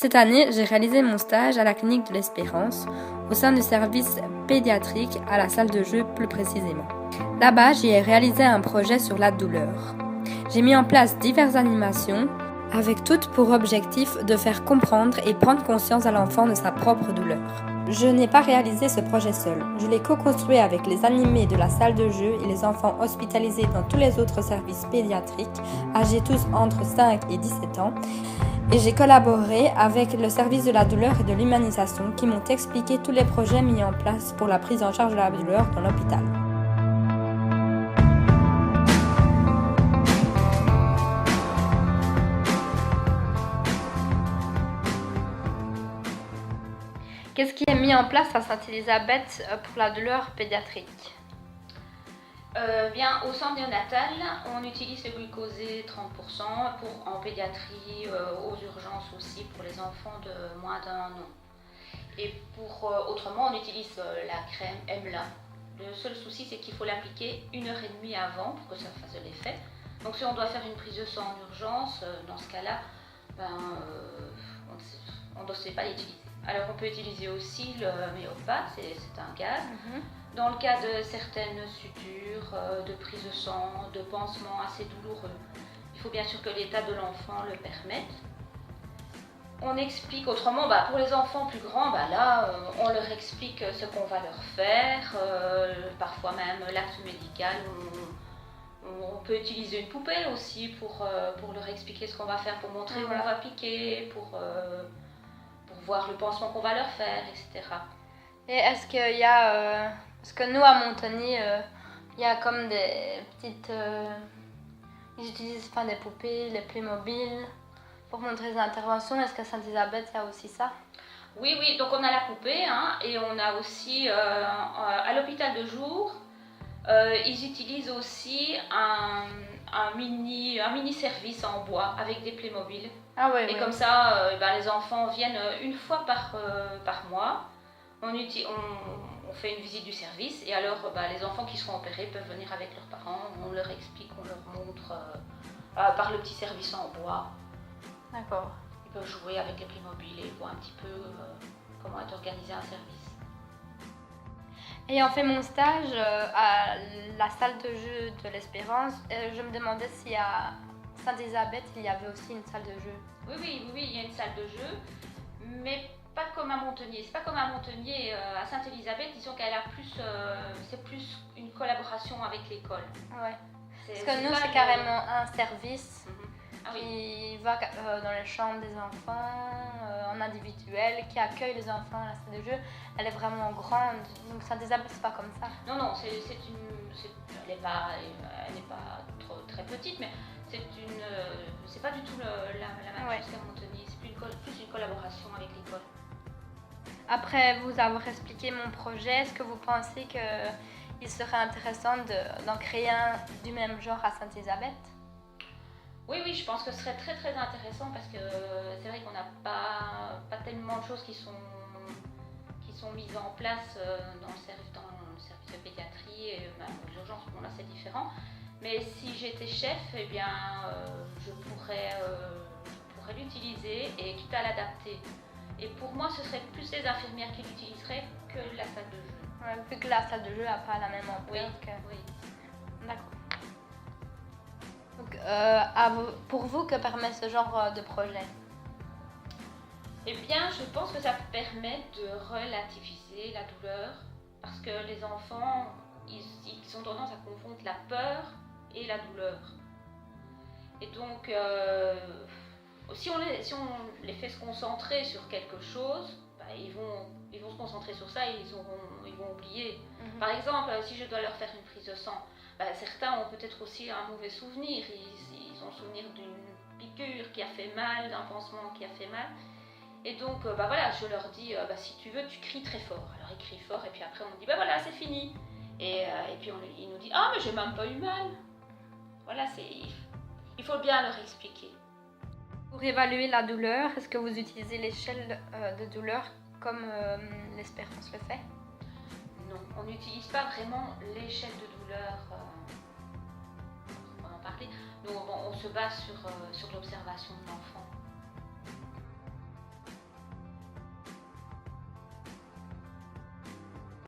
Cette année, j'ai réalisé mon stage à la clinique de l'Espérance, au sein du service pédiatrique à la salle de jeu plus précisément. Là-bas, j'y ai réalisé un projet sur la douleur. J'ai mis en place diverses animations, avec toutes pour objectif de faire comprendre et prendre conscience à l'enfant de sa propre douleur. Je n'ai pas réalisé ce projet seul. Je l'ai co-construit avec les animés de la salle de jeu et les enfants hospitalisés dans tous les autres services pédiatriques, âgés tous entre 5 et 17 ans. Et j'ai collaboré avec le service de la douleur et de l'humanisation qui m'ont expliqué tous les projets mis en place pour la prise en charge de la douleur dans l'hôpital. Qu'est-ce qui est mis en place à Sainte-Élisabeth pour la douleur pédiatrique ? Au centre néonatal, on utilise le glucosé 30% en pédiatrie, aux urgences aussi pour les enfants de moins d'1 an. Et autrement, on utilise la crème EMLA. Le seul souci, c'est qu'il faut l'appliquer 1h30 avant pour que ça fasse de l'effet. Donc si on doit faire une prise de sang en urgence, dans ce cas-là, on ne sait pas l'utiliser. Alors on peut utiliser aussi le Méopa, c'est un gaz. Dans le cas de certaines sutures, de prise de sang, de pansements assez douloureux, il faut bien sûr que l'état de l'enfant le permette. On explique autrement, pour les enfants plus grands, on leur explique ce qu'on va leur faire, parfois même l'acte médical. On peut utiliser une poupée aussi pour leur expliquer ce qu'on va faire, pour montrer où on va piquer, pour voir le pansement qu'on va leur faire, etc. Et est-ce qu'il y a... parce que nous, à Montagny, il y a comme des petites... ils utilisent des poupées, les Playmobil, pour montrer les interventions. Est-ce qu'à Sainte-Élisabeth, il y a aussi ça ? Oui, donc on a la poupée, et on a aussi, à l'hôpital de jour, ils utilisent aussi un mini service en bois avec des Playmobil. Ah oui, et oui. Comme ça, les enfants viennent une fois par mois. On fait une visite du service et alors les enfants qui seront opérés peuvent venir avec leurs parents. On leur explique, on leur montre par le petit service en bois. D'accord. Ils peuvent jouer avec les Playmobil et voir un petit peu comment est organisé un service. Ayant fait mon stage à la salle de jeu de l'Espérance, je me demandais si à Sainte-Élisabeth, il y avait aussi une salle de jeu. Oui, il y a une salle de jeu, mais pas comme à Montagny. C'est pas comme à Montagny. À Sainte-Élisabeth, disons qu'elle a c'est plus une collaboration avec l'école. Ouais. Parce que nous, c'est carrément un service Ah oui. qui va dans les chambres des enfants, en individuel, qui accueille les enfants à la salle de jeu. Elle est vraiment grande. Donc Sainte-Élisabeth, c'est pas comme ça. Non, elle n'est pas très petite, mais c'est pas du tout la même chose qu'à Montagny. C'est plus une collaboration avec l'école. Après vous avoir expliqué mon projet, est-ce que vous pensez qu'il serait intéressant d'en créer un du même genre à Sainte-Élisabeth ? Oui, je pense que ce serait très très intéressant parce que c'est vrai qu'on n'a pas tellement de choses qui sont mises en place dans le service de pédiatrie et même aux urgences. Bon là c'est différent. Mais si j'étais chef, je pourrais l'utiliser et quitte à l'adapter. Et pour moi, ce serait plus les infirmières qui l'utiliseraient que la salle de jeu. Ouais, vu que la salle de jeu n'a pas la même ampleur Oui. D'accord. Donc, pour vous, que permet ce genre de projet ? Je pense que ça permet de relativiser la douleur parce que les enfants, ils ont tendance à confondre la peur et la douleur. Et donc, si on les fait se concentrer sur quelque chose, ils vont se concentrer sur ça et ils vont oublier. Par exemple, si je dois leur faire une prise de sang, certains ont peut-être aussi un mauvais souvenir. Ils ont souvenir d'une piqûre qui a fait mal, d'un pansement qui a fait mal. Et donc, je leur dis, si tu veux, tu cries très fort. Alors ils crient fort et puis après on dit, voilà, c'est fini. Et puis il nous dit, ah mais j'ai même pas eu mal. Voilà, il faut bien leur expliquer. Pour évaluer la douleur, est-ce que vous utilisez l'échelle de douleur comme l'Espérance le fait ? Non, on n'utilise pas vraiment l'échelle de douleur. On en parlait. Nous, on se base sur l'observation de l'enfant.